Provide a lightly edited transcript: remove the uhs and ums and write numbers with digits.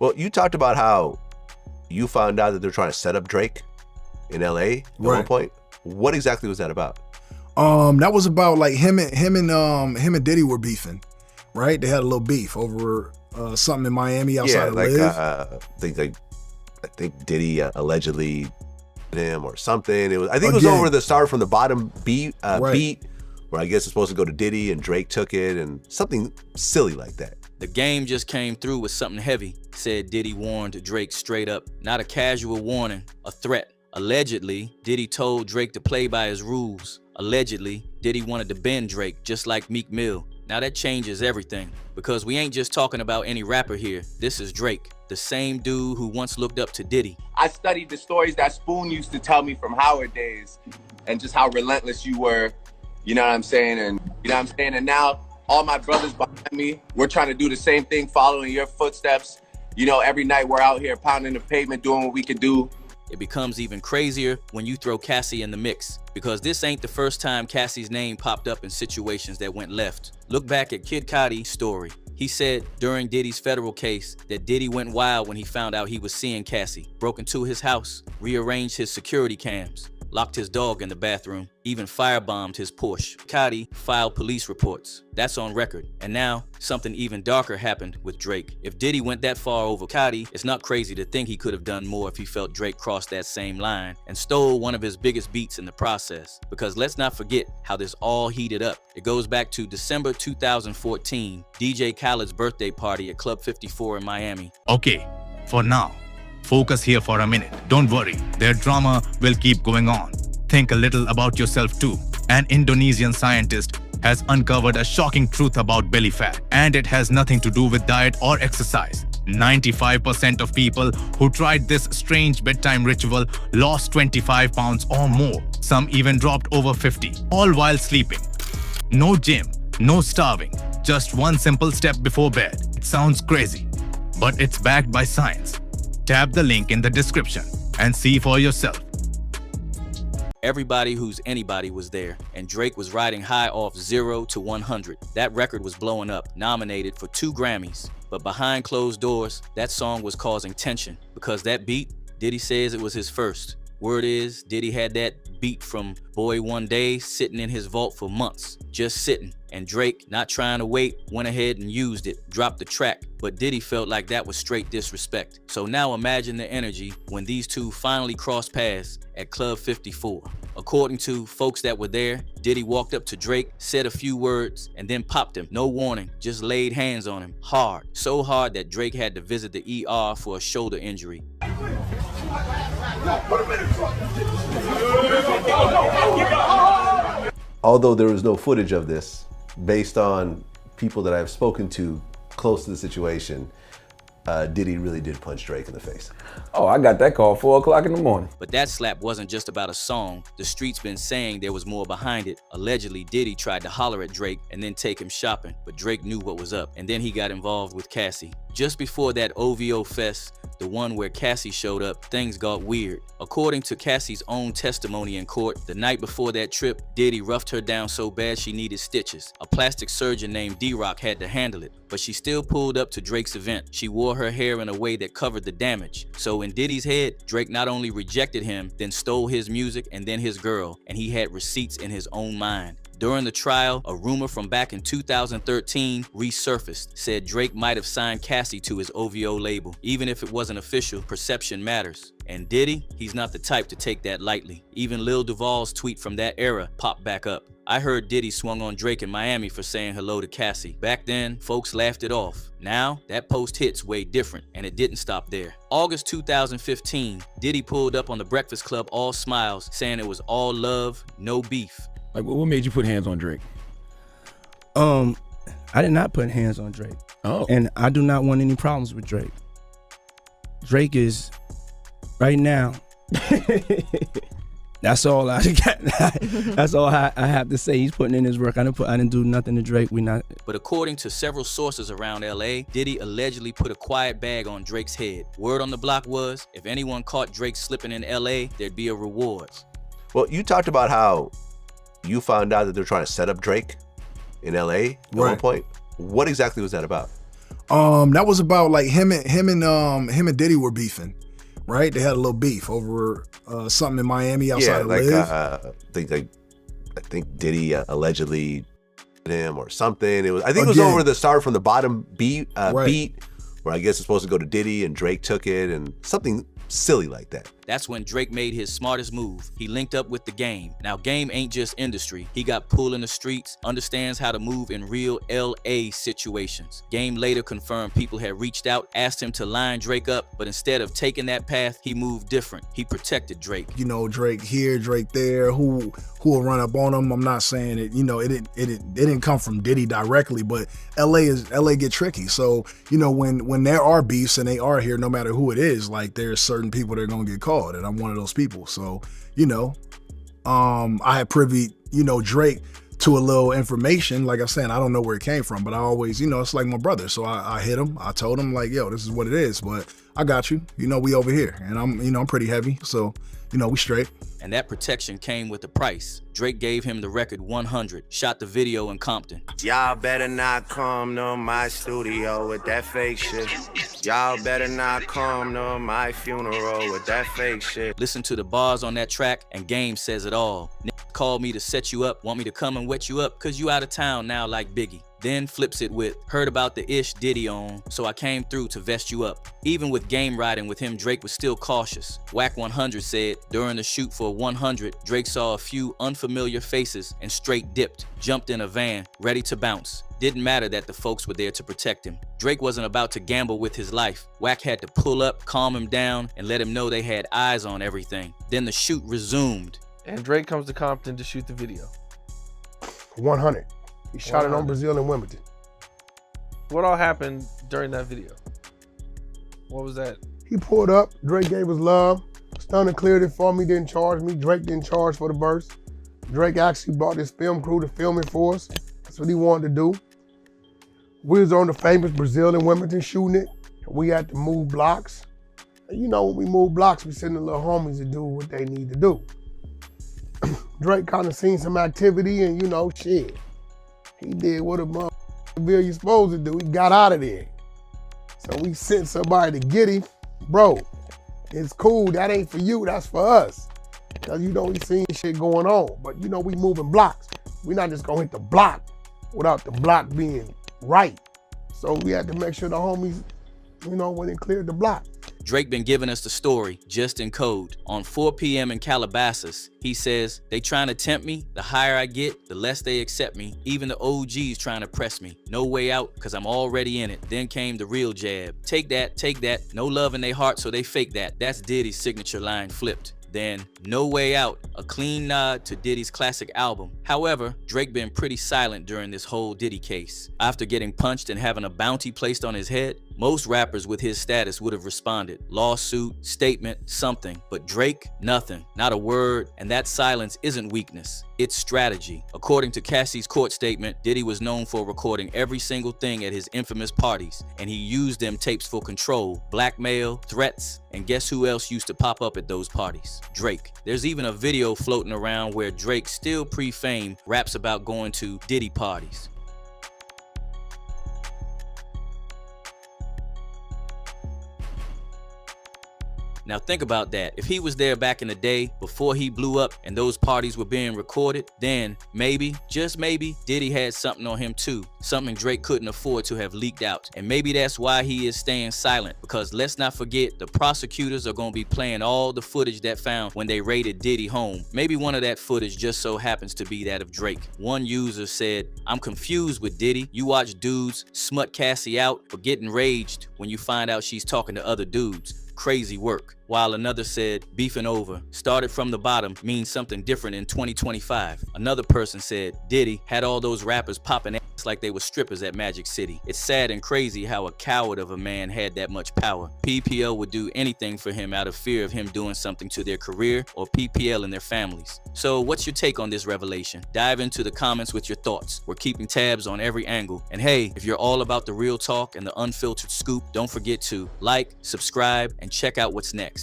Well, you talked about how you found out that they're trying to set up Drake in LA at one point. What exactly was that about? That was about like him and Diddy were beefing, right? They had a little beef over something in Miami outside of Live. I think Diddy allegedly him or something. It was over the Start from the Bottom beat, where I guess it's supposed to go to Diddy and Drake took it and something silly like that. The game just came through with something heavy, said Diddy warned Drake straight up. Not a casual warning, a threat. Allegedly, Diddy told Drake to play by his rules. Allegedly, Diddy wanted to bend Drake just like Meek Mill. Now that changes everything, because we ain't just talking about any rapper here. This is Drake, the same dude who once looked up to Diddy. I studied the stories that Spoon used to tell me from Howard days and just how relentless you were, you know what I'm saying? And now all my brothers behind me, we're trying to do the same thing, following your footsteps. You know, every night we're out here pounding the pavement, doing what we can do. It becomes even crazier when you throw Cassie in the mix, because this ain't the first time Cassie's name popped up in situations that went left. Look back at Kid Cudi's story. He said during Diddy's federal case that Diddy went wild when he found out he was seeing Cassie, broke into his house, rearranged his security cams, locked his dog in the bathroom, even firebombed his Porsche. Cudi filed police reports. That's on record. And now, something even darker happened with Drake. If Diddy went that far over Cudi, it's not crazy to think he could have done more if he felt Drake crossed that same line and stole one of his biggest beats in the process. Because let's not forget how this all heated up. It goes back to December 2014, DJ Khaled's birthday party at Club 54 in Miami. Okay, for now, focus here for a minute. Don't worry, their drama will keep going on. Think a little about yourself too. An Indonesian scientist has uncovered a shocking truth about belly fat, and it has nothing to do with diet or exercise. 95% of people who tried this strange bedtime ritual lost 25 pounds or more. Some even dropped over 50, all while sleeping. No gym, no starving, just one simple step before bed. It sounds crazy, but it's backed by science. Tap the link in the description and see for yourself. Everybody who's anybody was there, and Drake was riding high off 0 to 100. That record was blowing up, nominated for 2 Grammys. But behind closed doors, that song was causing tension, because that beat, Diddy says it was his first. Word is, Diddy had that beat from Boy One Day sitting in his vault for months, just sitting. And Drake, not trying to wait, went ahead and used it, dropped the track. But Diddy felt like that was straight disrespect. So now imagine the energy when these two finally crossed paths at Club 54. According to folks that were there, Diddy walked up to Drake, said a few words, and then popped him. No warning, just laid hands on him, hard. So hard that Drake had to visit the ER for a shoulder injury. Although there was no footage of this, based on people that I've spoken to close to the situation, Diddy really did punch Drake in the face. Oh, I got that call 4 o'clock in the morning. But that slap wasn't just about a song. The streets been saying there was more behind it. Allegedly, Diddy tried to holler at Drake and then take him shopping, but Drake knew what was up, and then he got involved with Cassie. Just before that OVO fest, the one where Cassie showed up, things got weird. According to Cassie's own testimony in court, the night before that trip, Diddy roughed her down so bad she needed stitches. A plastic surgeon named D-Rock had to handle it, but she still pulled up to Drake's event. She wore her hair in a way that covered the damage. So in Diddy's head, Drake not only rejected him, then stole his music and then his girl, and he had receipts in his own mind. During the trial, a rumor from back in 2013 resurfaced, said Drake might have signed Cassie to his OVO label. Even if it wasn't official, perception matters. And Diddy, he's not the type to take that lightly. Even Lil Duval's tweet from that era popped back up. I heard Diddy swung on Drake in Miami for saying hello to Cassie. Back then, folks laughed it off. Now, that post hits way different, and it didn't stop there. August 2015, Diddy pulled up on the Breakfast Club all smiles, saying it was all love, no beef. Like, what made you put hands on Drake? I did not put hands on Drake. Oh. And I do not want any problems with Drake. Drake is, right now, that's all I got. That's all I have to say. He's putting in his work. I didn't do nothing to Drake. But according to several sources around LA, Diddy allegedly put a quiet bag on Drake's head. Word on the block was, if anyone caught Drake slipping in LA, there'd be a reward. Well, you talked about how you found out that they're trying to set up Drake in LA at one point. What exactly was that about? That was about like him and Diddy were beefing, right? They had a little beef over something in Miami outside of Live. I think Diddy allegedly him or something. I think it was over the Start from the Bottom beat, where I guess it's supposed to go to Diddy and Drake took it and something silly like that. That's when Drake made his smartest move. He linked up with the Game. Now, Game ain't just industry. He got pull in the streets, understands how to move in real LA situations. Game later confirmed people had reached out, asked him to line Drake up, but instead of taking that path, he moved different. He protected Drake. You know, Drake here, Drake there, who will run up on him. I'm not saying it, you know, it didn't come from Diddy directly, but LA get tricky. So, you know, when there are beefs and they are here, no matter who it is, like there's certain people that are gonna get caught. And I'm one of those people. So, you know, I had privy, you know, Drake to a little information. Like I said, I don't know where it came from, but I always, you know, it's like my brother. So I hit him. I told him like, yo, this is what it is, but I got you. You know, we over here. And I'm pretty heavy. So, you know, we straight. And that protection came with the price. Drake gave him the record 100, shot the video in Compton. Y'all better not come to my studio with that fake shit. Y'all better not come to my funeral with that fake shit. Listen to the bars on that track, and Game says it all. Called me to set you up, want me to come and wet you up, cause you out of town now like Biggie. Then flips it with, heard about the ish Diddy on, so I came through to vest you up. Even with Game riding with him, Drake was still cautious. Whack 100 said, during the shoot for 100, Drake saw a few unfamiliar faces and straight dipped, jumped in a van, ready to bounce. Didn't matter that the folks were there to protect him. Drake wasn't about to gamble with his life. Whack had to pull up, calm him down, and let him know they had eyes on everything. Then the shoot resumed. And Drake comes to Compton to shoot the video. 100. He shot it on Brazil and Wimbledon. What all happened during that video? What was that? He pulled up, Drake gave us love, Stunner cleared it for me, didn't charge me. Drake didn't charge for the verse. Drake actually brought this film crew to film it for us. That's what he wanted to do. We was on the famous Brazil and Wimbledon shooting it. We had to move blocks. And you know, when we move blocks, we send the little homies to do what they need to do. Drake kind of seen some activity and, you know, shit. He did what a motherfucker you supposed to do. He got out of there. So we sent somebody to get him. Bro, it's cool. That ain't for you. That's for us. Because, you know, we seen shit going on. But, you know, we moving blocks. We're not just going to hit the block without the block being right. So we had to make sure the homies, you know, went and cleared the block. Drake been giving us the story, just in code. On 4 p.m. in Calabasas, he says, they trying to tempt me, the higher I get, the less they accept me. Even the OGs trying to press me. No way out, cause I'm already in it. Then came the real jab. Take that, no love in their heart, so they fake that. That's Diddy's signature line flipped. Then, No Way Out, a clean nod to Diddy's classic album. However, Drake been pretty silent during this whole Diddy case. After getting punched and having a bounty placed on his head, most rappers with his status would have responded. Lawsuit, statement, something. But Drake, nothing. Not a word, and that silence isn't weakness. It's strategy. According to Cassie's court statement, Diddy was known for recording every single thing at his infamous parties, and he used them tapes for control, blackmail, threats, and guess who else used to pop up at those parties? Drake. There's even a video floating around where Drake, still pre-fame, raps about going to Diddy parties. Now think about that. If he was there back in the day, before he blew up and those parties were being recorded, then maybe, just maybe, Diddy had something on him too. Something Drake couldn't afford to have leaked out. And maybe that's why he is staying silent. Because let's not forget, the prosecutors are going to be playing all the footage that found when they raided Diddy home. Maybe one of that footage just so happens to be that of Drake. One user said, I'm confused with Diddy. You watch dudes smut Cassie out for getting raged when you find out she's talking to other dudes. Crazy work. While another said, beefing over, started from the bottom means something different in 2025. Another person said, Diddy had all those rappers popping ass like they were strippers at Magic City. It's sad and crazy how a coward of a man had that much power. PPL would do anything for him out of fear of him doing something to their career or PPL and their families. So what's your take on this revelation? Dive into the comments with your thoughts. We're keeping tabs on every angle. And hey, if you're all about the real talk and the unfiltered scoop, don't forget to like, subscribe, and check out what's next.